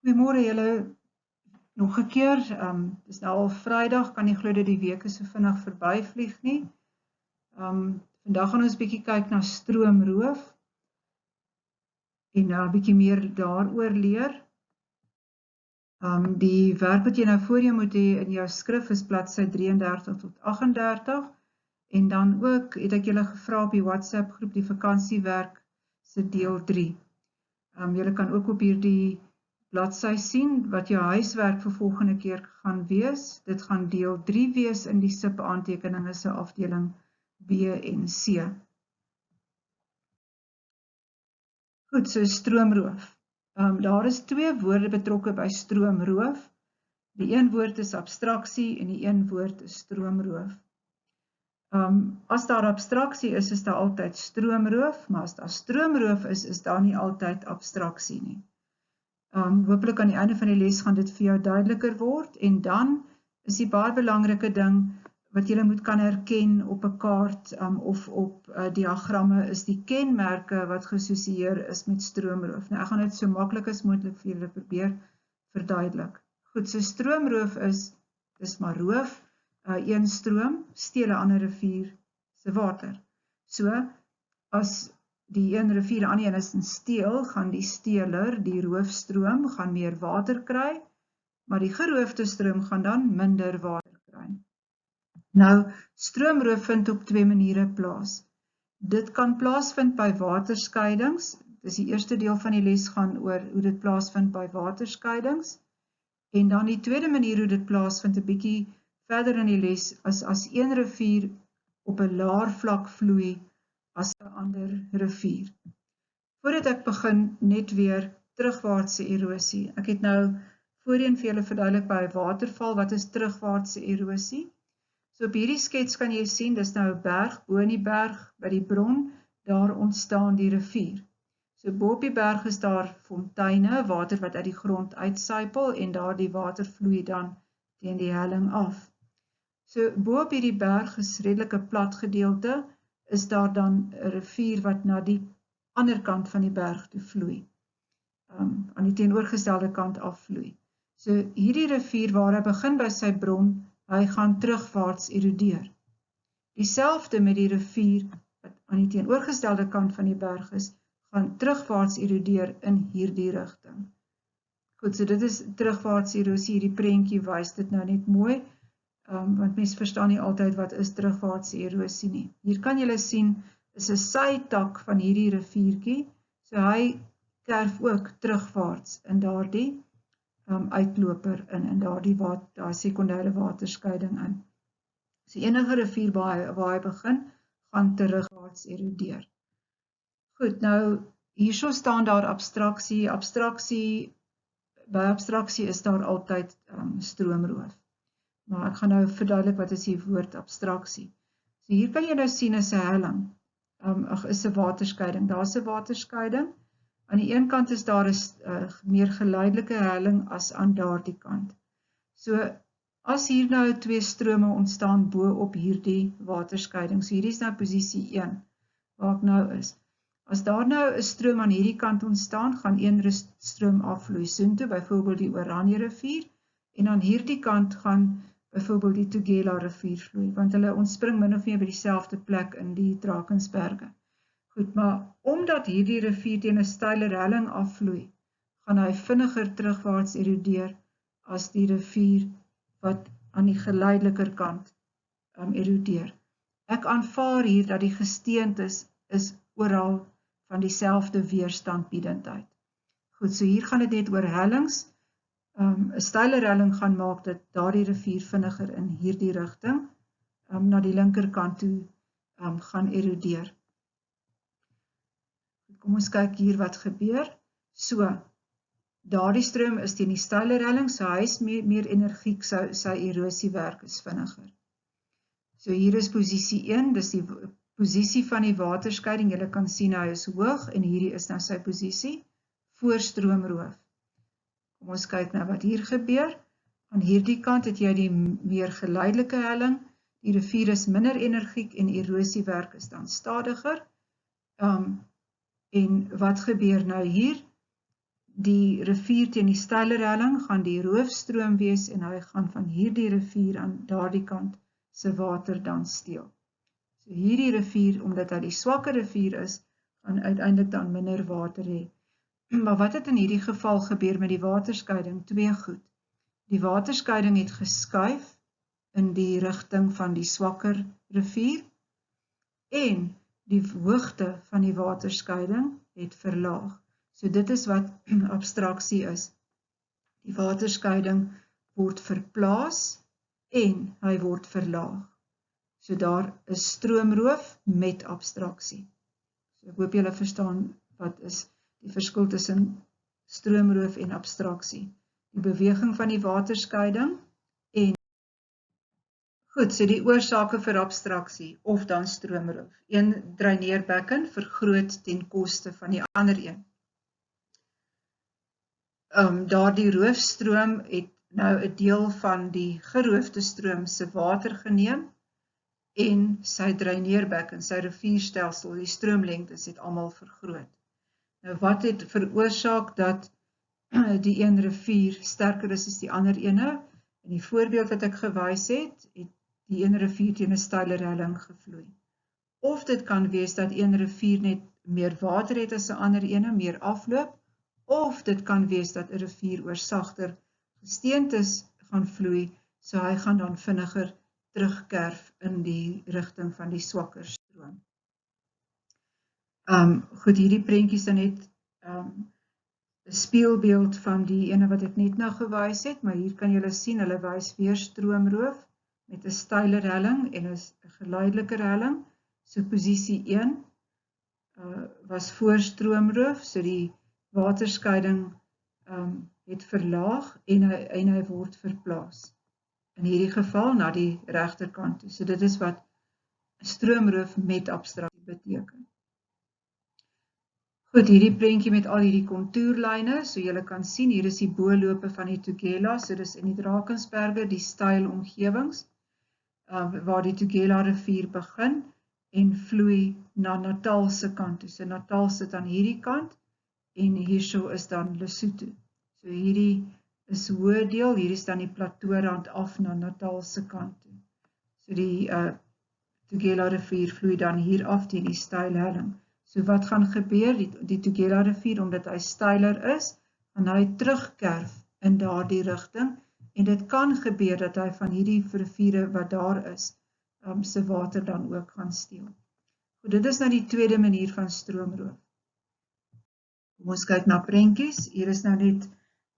Goeiemôre julle nog 'n keer. Dis nou al Vrydag, kan nie glo dat die week so vinnig verbyvlieg nie. Vandag gaan ons bietjie kyk na stroomroof en 'n bietjie meer daaroor leer. Die werk wat jy nou voor jou moet hê in jou skrif is bladsy 33 tot 38 en dan ook het ek julle gevra op die WhatsApp groep die vakansiewerk se deel 3. Julle kan ook op hierdie bladsy sien wat jou huiswerk vir volgende keer gaan wees. Dit gaan deel 3 wees in die SIP-aantekeninge se afdeling B en C. Goed, so stroomroof. Daar is 2 woorde betrokke by stroomroof. Die een woord is abstraksie en die een woord is stroomroof. As daar abstraksie is daar altyd stroomroof, maar as daar stroomroof is daar nie altyd abstraksie nie. Hoopelik aan die einde van die les gaan dit vir jou duideliker word en dan is die baie belangrike ding wat jy moet kan herken op 'n kaart of op diagramme is die kenmerke wat geassosieer is met stroomroof. Nou ek gaan dit so maklik as moontlik vir julle probeer verduidelik. Goed, so stroomroof dis maar roof, een stroom steel 'n ander rivier se water. So as die een rivier die ander een is in steel, gaan die steeler, die roofstroom, gaan meer water kry, maar die geroofde stroom gaan dan minder water kry. Nou, stroomroof vind op 2 maniere plaas. Dit kan plaasvind by waterskeidings. Dis die eerste deel van die les gaan oor hoe dit plaasvind by waterskeidings. En dan die tweede manier hoe dit plaasvind 'n bietjie verder in die les as een rivier op 'n laer vlak vloei as 'n ander rivier. Voordat ek begin, net weer terugwaartse erosie. Ek het nou voorheen vir julle verduidelik by 'n waterval wat is terugwaartse erosie. So op hierdie skets kan jy sien, dis nou 'n berg, bo in die berg by die bron, daar ontstaan die rivier. So bo op die berg is daar fonteine, water wat uit die grond uitsypel en daardie water vloei dan teen die helling af. So bo op hierdie berg is redelike plat gedeelte, is daar dan 'n rivier wat na die ander kant van die berg toe vloei. Aan die teenoorgestelde kant afvloei. So hierdie rivier waar hy begin by sy bron, hy gaan terugwaarts erodeer. Dieselfde met die rivier wat aan die teenoorgestelde kant van die berg is, gaan terugwaarts erodeer in hierdie rigting. Goed, so dit is terugwaarts erosie, hierdie prentjie wys dit nou net mooi, want mense verstaan nie altyd wat is terugwaartse erosie nie. Hier kan julle sien, is 'n sytak van hierdie riviertjie, so hy kerf ook terugwaarts in daardie uitloper in daardie sekondêre waterskeiding in. So enige rivier waar hy begin, gaan terugwaarts erodeer. Goed, nou hierso staan daar abstraksie. By abstraksie is daar altyd stroomroof. Maar ek gaan nou verduidelik wat is die woord abstraksie. So hier kan jy nou sien is 'n helling. Is 'n waterskeiding. Daar's 'n waterskeiding. Aan die een kant is daar 'n meer geleidelike helling as aan daardie kant. So as hier nou 2 strome ontstaan bo op hierdie waterskeiding. So hierdie is nou posisie 1 waar ek nou is. As daar nou 'n stroom aan hierdie kant ontstaan, gaan een stroom afvloei soontoe, byvoorbeeld die Oranje rivier, en aan hierdie kant gaan byvoorbeeld die Tugela rivier vloei, want hulle ontspring min of meer by dieselfde plek in die Drakensberge. Goed, maar omdat hierdie rivier teen 'n steiler helling afvloei, gaan hy vinniger terugwaarts erodeer as die rivier wat aan die geleideliker kant erodeer. Ek aanvaar hier dat die gesteentes is oral van dieselfde weerstandbiedendheid. Goed, so hier gaan dit net oor hellings. 'n Steiler helling gaan maak dat daardie rivier vinniger in hierdie rigting na die linkerkant toe gaan erodeer. Kom ons kyk hier wat gebeur. So, daardie stroom is teen die steiler helling, so hy is meer energiek, sy erosiewerk is vinniger. So hier is posisie 1, dis die posisie van die waterskeiding. Julle kan sien hy is hoog en hierdie is nou sy posisie voor stroomroof. Kom ons kyk nou wat hier gebeur. Aan hierdie kant het jy die meer geleidelike helling. Die rivier is minder energiek en erosiewerk is dan stadiger. En wat gebeur nou hier? die rivier teen die steiler helling gaan die roofstroom wees en hy gaan van hierdie rivier aan daardie kant se water dan steel. So hierdie rivier, omdat hy die swakker rivier is, gaan uiteindelik dan minder water hê. Maar wat het in hierdie geval gebeur met die waterskeiding? Twee goed. Die waterskeiding het geskuif in die rigting van die swakker rivier en die hoogte van die waterskeiding het verlaag. So dit is wat abstraksie is. Die waterskeiding word verplaas en hy word verlaag. So daar is stroomroof met abstraksie. So ek hoop julle verstaan wat is die verskil tussen stroomroof en abstraksie. Die beweging van die waterskeiding en goed, so die oorsake vir abstraksie of dan stroomroof. Een dreineerbekken vergroot ten koste van die ander een. Daardie roofstroom het nou 'n deel van die geroofde stroom se water geneem en sy dreineerbekken, sy rivierstelsel, die stroomlengtes het almal vergroot. Nou wat het veroorsaak dat die een rivier sterker is as die ander ene? In die voorbeeld wat ek gewys het die een rivier teen 'n steiler helling gevloei. Of dit kan wees dat een rivier net meer water het as 'n ander ene, meer afloop, of dit kan wees dat 'n rivier oor sagter gesteentes gaan vloei, so hy gaan dan vinniger terugkerf in die rigting van die swakker stroom. Goed, hierdie prentjies dan net 'n spieelbeeld van die ene wat ek net nou gewys het, maar hier kan julle sien, hulle wys weer stroomroof met 'n steiler helling en 'n geleidelike helling. So posisie 1 was voor stroomroof, so die waterskeiding het verlaag en hy word verplaas. In hierdie geval na die regterkant toe. So dit is wat stroomroof met abstraksie beteken. Goed, hierdie prentjie met al hierdie kontoerlyne, so julle kan sien, hier is die boolope van die Tugela, so dis in die Drakensberge, die styl omgewings, waar die Tugela rivier begin en vloei na Natal se kant toe. So Natal sit aan hierdie kant en hierso is dan Lesotho. So hierdie is hoë deel, hier is dan die plateaurand af na Natal se kant toe. So die Tugela rivier vloei dan hier af teen die steilhelling. So wat gaan gebeur? Die Tugela rivier, omdat hy steiler is, gaan hy terugkerf in daardie rigting en dit kan gebeur dat hy van hierdie riviere wat daar is, se water dan ook gaan steel. Goed, dit is nou die tweede manier van stroomroof. Kom ons kyk na prentjies. Hier is nou net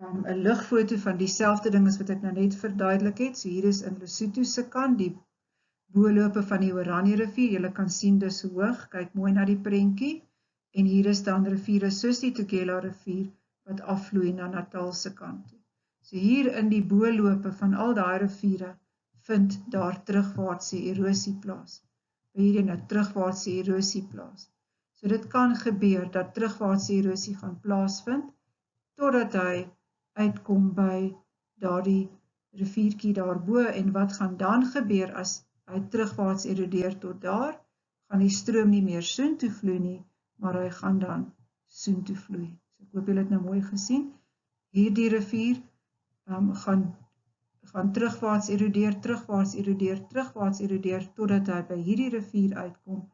'n ligfoto van dieselfde ding as wat ek nou net verduidelik het. So hier is in Lesotho se kant die boolope van die Oranje rivier. Julle kan sien dis hoog. Kyk mooi na die prentjie. En hier is dan riviere soos die Tugela rivier wat afvloei na Natal se kant toe. So hier in die boolope van al daai riviere vind daar terugwaartse erosie plaas. By hierdie nou terugwaartse erosie plaas. So dit kan gebeur dat terugwaartse erosie gaan plaasvind totdat hy uitkom by daardie riviertjie daarbo en wat gaan dan gebeur as hy terugwaarts erodeer tot daar, gaan die stroom nie meer soontoe vloei nie, maar hy gaan dan soontoe vloei. So ek hoop julle het nou mooi gesien. Hierdie rivier gaan terugwaarts erodeer, totdat hy by hierdie rivier uitkom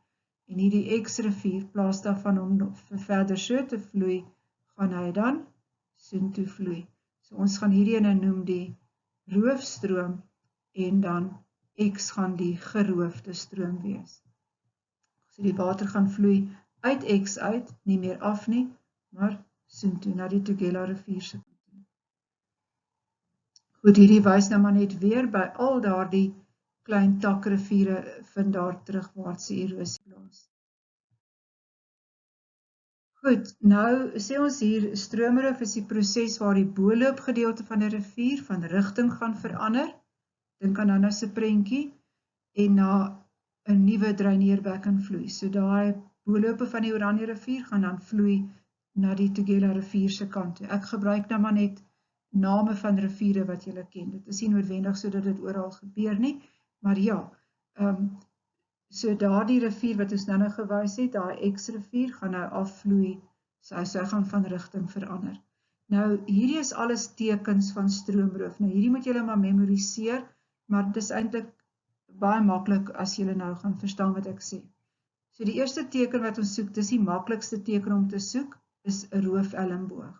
en hierdie X-rivier, plaas daarvan om verder so te vloei, gaan hy dan soontoe vloei. So ons gaan hierdie ene noem die roofstroom en dan X gaan die geroofde stroom wees. So die water gaan vloei uit X uit, nie meer af nie, maar soontoe na die Tugela rivier se kant toe. Goed, hierdie wys nou maar net weer by al daardie klein takriviere vind daar terugwaartse erosie plaas. Goed, nou sê ons hier, stroomroof is die proses waar die booloopgedeelte van 'n rivier van rigting gaan verander, dink aan nou se prentjie, en na 'n nuwe dreineerbekken vloei. So daai boolope van die Oranje rivier gaan dan vloei na die Tugela rivier se kant toe. Ek gebruik nou maar net name van riviere wat julle ken. Dit is nie noodwendig sodat dit oral gebeur nie, maar ja, so daardie rivier wat ons nou gewys het, daai X-rivier gaan nou afvloei, so hy gaan van rigting verander. Nou, hierdie is alles tekens van stroomroof. Nou, hierdie moet julle maar memoriseer, maar dit is eintlik baie maklik as julle nou gaan verstaan wat ek sê. So die eerste teken wat ons soek, dis die maklikste teken om te soek, is 'n roofelmboog.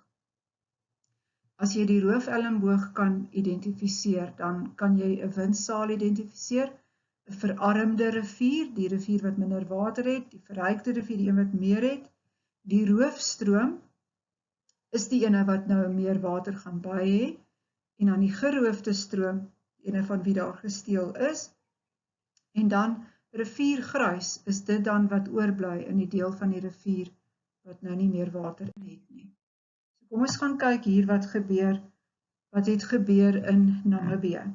As jy die roofelmboog kan identifiseer, dan kan jy 'n windsaal identifiseer, 'n verarmde rivier, die rivier wat minder water het, die verrykte rivier, die een wat meer het. Die roofstroom is die ene wat nou meer water gaan by hê, en dan die geroofde stroom, die ene van wie daar gesteel is, en dan riviergruis is dit dan wat oorbly in die deel van die rivier wat nou nie meer water het nie. So kom ons gaan kyk hier wat het gebeur in Namibië.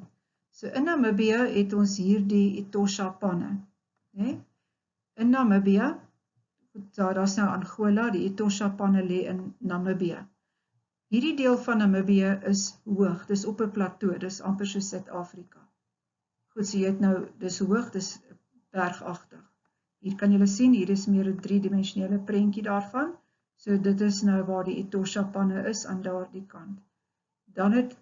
So in Namibië het ons hier die Etosha-panne. In Namibië, daar's nou Angola, die Etosha-panne lê in Namibië. Hierdie deel van Namibië is hoog, dis op 'n plateau, dis amper so Suid-Afrika. Goed, so jy het nou, dis hoog, dis bergagtig. Hier kan julle sien, hier is meer 'n 3-dimensionele prentjie daarvan. So dit is nou waar die Etosha-panne is aan daardie kant. Dan het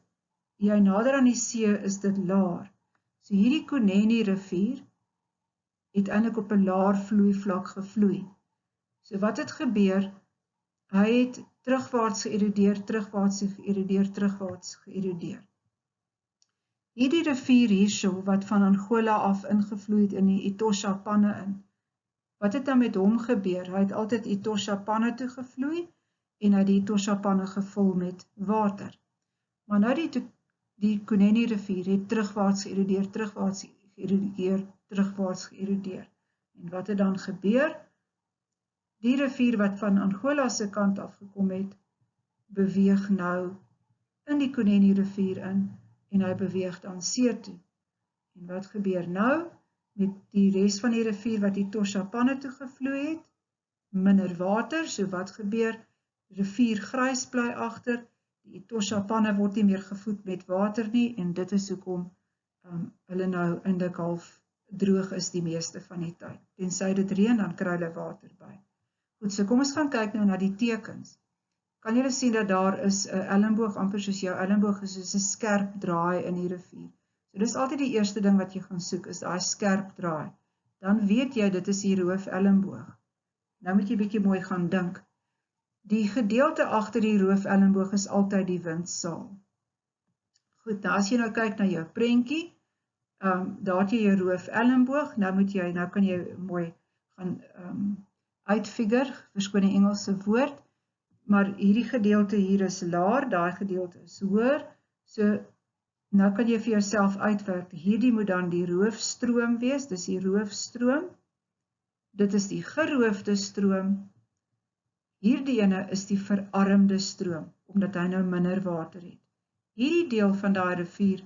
jy nader aan die see is dit laer. So hierdie Kunene rivier het eintlik op 'n laer vloeivlak gevloei. So wat het gebeur? Hy het terugwaarts geërodeer. Hierdie rivier hierso wat van Angola af ingevloei het in die Etosha-panne in. Wat het dan met hom gebeur? Hy het altyd Etosha-panne toe gevloei en hy het die Etosha-panne gevul met water. Maar nou die Kunene rivier het terugwaarts geërodeer. En wat het dan gebeur? Die rivier wat van Angola se kant af gekom het, beweeg nou in die Kunene rivier in en hy beweeg dan see toe. En wat gebeur nou met die res van die rivier wat die Etosha-panne toe gevloei het? Minder water, so wat gebeur? Riviergruis bly agter, die Etosha-panne word nie meer gevoed met water nie en dit is hoekom hulle nou eintlik half droog is die meeste van die tyd. Tensy dit reën, dan kry hulle water by. Goed, so kom ons gaan kyk nou na die tekens. Kan julle sien dat daar is 'n elmboog, amper soos jou elmboog is soos 'n skerp draai in die rivier. So dis altyd die eerste ding wat jy gaan soek, is daai skerp draai. Dan weet jy, dit is die roofelmboog. Nou moet jy bietjie mooi gaan dink. Die gedeelte agter die roofelmboog is altyd die windsaal. Goed, nou as jy nou kyk na jou prentjie, daar het jy jou roofelmboog, nou kan jy mooi gaan uitfigure, verskoon die Engelse woord, maar hierdie gedeelte hier is laer, daai gedeelte is hoër, so nou kan jy vir jouself uitwerk, hierdie moet dan die roofstroom wees, dis die roofstroom, dit is die geroofde stroom, hierdie ene is die verarmde stroom, omdat hy nou minder water het. Hierdie deel van daai rivier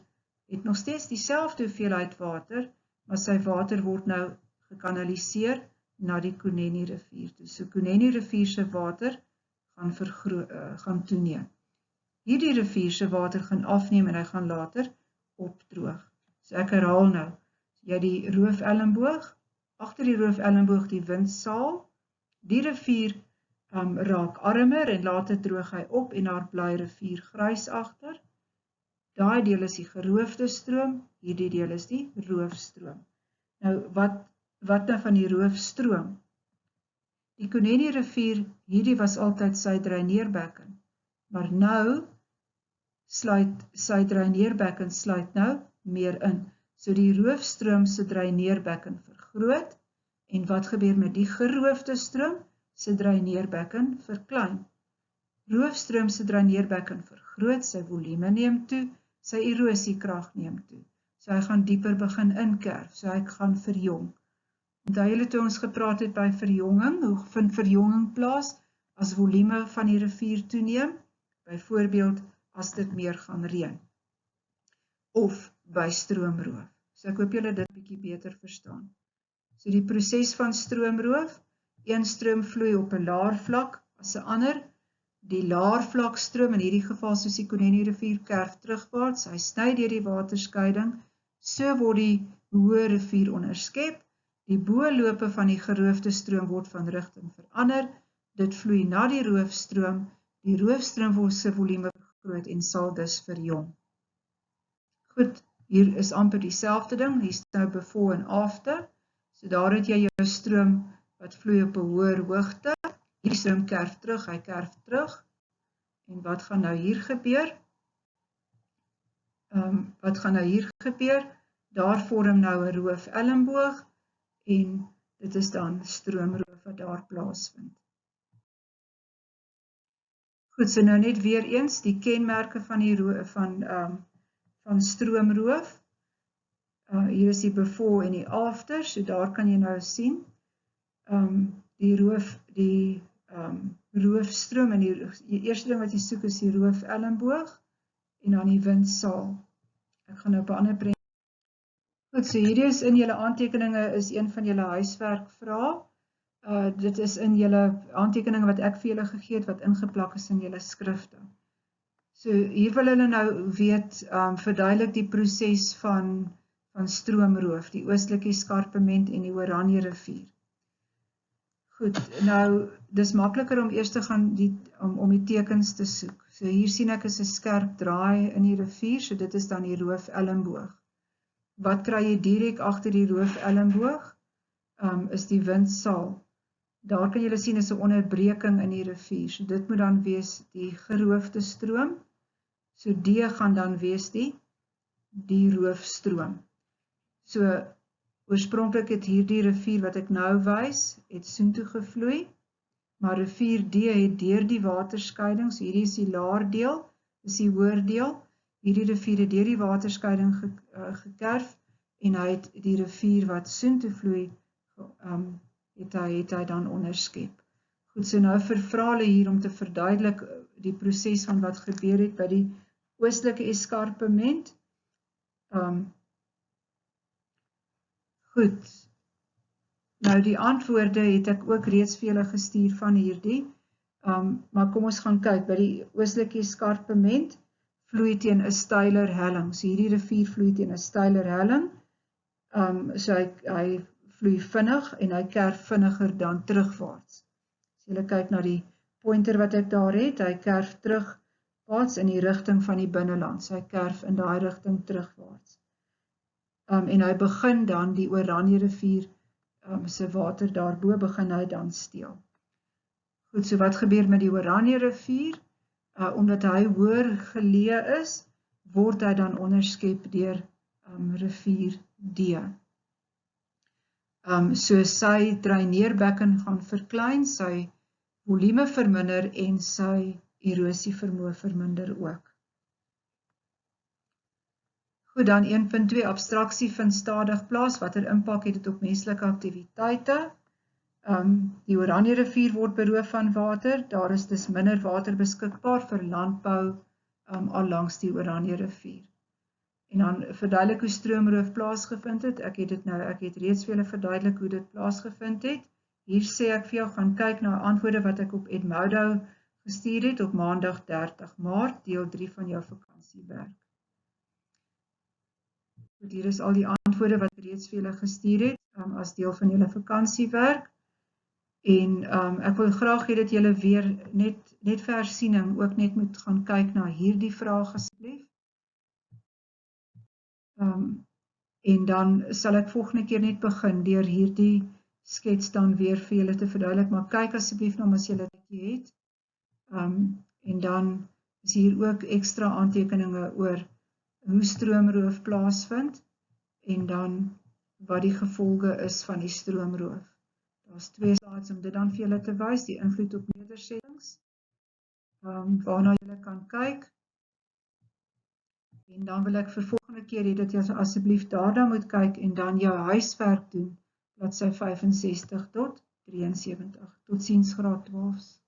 het nog steeds dieselfde hoeveelheid water, maar sy water word nou gekanaliseer na die Kunene rivier toe. So Kunene rivier se water gaan toeneem. Hierdie rivier se water gaan afneem en hy gaan later opdroog. So ek herhaal nou, jy die roofelmboog, agter die roofelmboog die windsaal, die rivier raak armer en later droog hy op en daar bly riviergruis agter. Daai deel is die geroofde stroom, hierdie deel is die roofstroom. Nou wat nou van die roofstroom? Die Kunene rivier, hierdie was altyd sy dreineerbekken, maar nou sy dreineerbekken sluit nou meer in. So die roofstroom se dreineerbekken vergroot, en wat gebeur met die geroofde stroom? Se dreineerbekken verklein. Roofstroom se dreineerbekken vergroot, sy volume neem toe, sy erosiekrag neem toe. So hy gaan dieper begin inkerf, so hy gaan verjong. Onthou julle toe ons gepraat het by verjonging, hoe vind verjonging plaas as volume van die rivier toeneem? Byvoorbeeld as dit meer gaan reën. Of by stroomroof. So ek hoop julle dit bietjie beter verstaan. So die proses van stroomroof, een stroom vloei op 'n laer vlak as 'n ander. Die laer vlak stroom, in hierdie geval soos die Kunene rivier, kerf terugwaarts, hy sny deur die waterskeiding, so word die hoë rivier onderskep. Die boolope van die geroofde stroom word van rigting verander, dit vloei na die roofstroom, die roofstroom se volume vergroot en sal dus verjong. Goed, hier is amper dieselfde ding, hier is nou before en after, so daar het jy jou stroom wat vloei op 'n hoër hoogte, hierdie stroom kerf terug, hy kerf terug, en wat gaan nou hier gebeur? Daar vorm nou 'n roofelmboog, en dit is dan stroomroof wat daar plaasvind. Goed, so nou net weer eens die kenmerke van stroomroof. Hier is die before en die after, so daar kan jy nou sien, die roofstroom, en die eerste ding wat jy soek is die roofelmboog, en dan die windsaal. Ek gaan nou op 'n ander prent. Goed, so hierdie is in julle aantekeninge, is een van julle huiswerk vrae. Dit is in julle aantekeninge wat ek vir julle gegee het, wat ingeplak is in julle skrifte. So hier wil hulle nou weet, verduidelik die proses van stroomroof, die Oostelike Eskarpement en die Oranje rivier. Goed, nou, dis makliker om eers te gaan om die tekens te soek. So hier sien ek is 'n skerp draai in die rivier, so dit is dan die roofelmboog. Wat kry jy direk agter die roofelmboog? Is die windsaal. Daar kan julle sien is 'n onderbreking in die rivier, so dit moet dan wees die geroofde stroom. So D gaan dan wees die roofstroom. So oorspronklik het hierdie rivier wat ek nou wys, het soontoe gevloei, maar rivier D het deur die waterskeiding, so hierdie is die laer deel, is die hoër deel, hierdie rivier het deur die waterskeiding gekerf, en hy het die rivier wat soontoe vloei, het hy dan onderskep. Goed, so nou vervra hulle hier om te verduidelik die proses van wat gebeur het by die Oostelike Eskarpement. Goed, nou die antwoorde het ek ook reeds vir julle gestuur van hierdie, maar kom ons gaan kyk, by die Oostelike Eskarpement vloei teen 'n steiler helling, so hierdie rivier vloei teen 'n steiler helling, so hy vloei vinnig en hy kerf vinniger dan terugwaarts. As julle kyk na die pointer wat ek daar het, hy kerf terugwaarts in die rigting van die binneland, so hy kerf in daai rigting terugwaarts. En hy begin dan die Oranje rivier se water daarbo begin hy dan steel. Goed, so wat gebeur met die Oranje rivier? Omdat hy hoër geleë is, word hy dan onderskep deur rivier D. So sy dreineerbekken gaan verklein, sy volume verminder en sy erosievermoë verminder ook. Goed, dan 1.2 abstraksie vind stadig plaas, watter impak het dit op menslike aktiwiteite? Die Oranje rivier word beroof van water, daar is dus minder water beskikbaar vir landbou al langs die Oranje rivier. En dan verduidelik hoe stroomroof plaasgevind het, ek het reeds vir julle verduidelik hoe dit plaasgevind het. Hier sê ek vir jou, gaan kyk na antwoorde wat ek op Edmodo gestuur het op maandag 30 Maart, deel 3 van jou vakansiewerk. Hier is al die antwoorde wat ek reeds vir julle gestuur het, as deel van julle vakansiewerk. En ek wil graag hê dat julle weer net vir hersiening ook net moet gaan kyk na hierdie vraag asseblief. En dan sal ek volgende keer net begin deur hierdie skets dan weer vir julle te verduidelik, maar kyk asseblief nou as julle dit het. En dan is hier ook ekstra aantekeninge oor hoe stroomroof plaasvind en dan wat die gevolge is van die stroomroof. Daar's 2 slides om dit dan vir julle te wys, die invloed op nedersettings, waarna julle kan kyk. En dan wil ek vir volgende keer hê dat jy asseblief daarna moet kyk en dan jou huiswerk doen, bladsy 65 tot 73. Totsiens graad 12.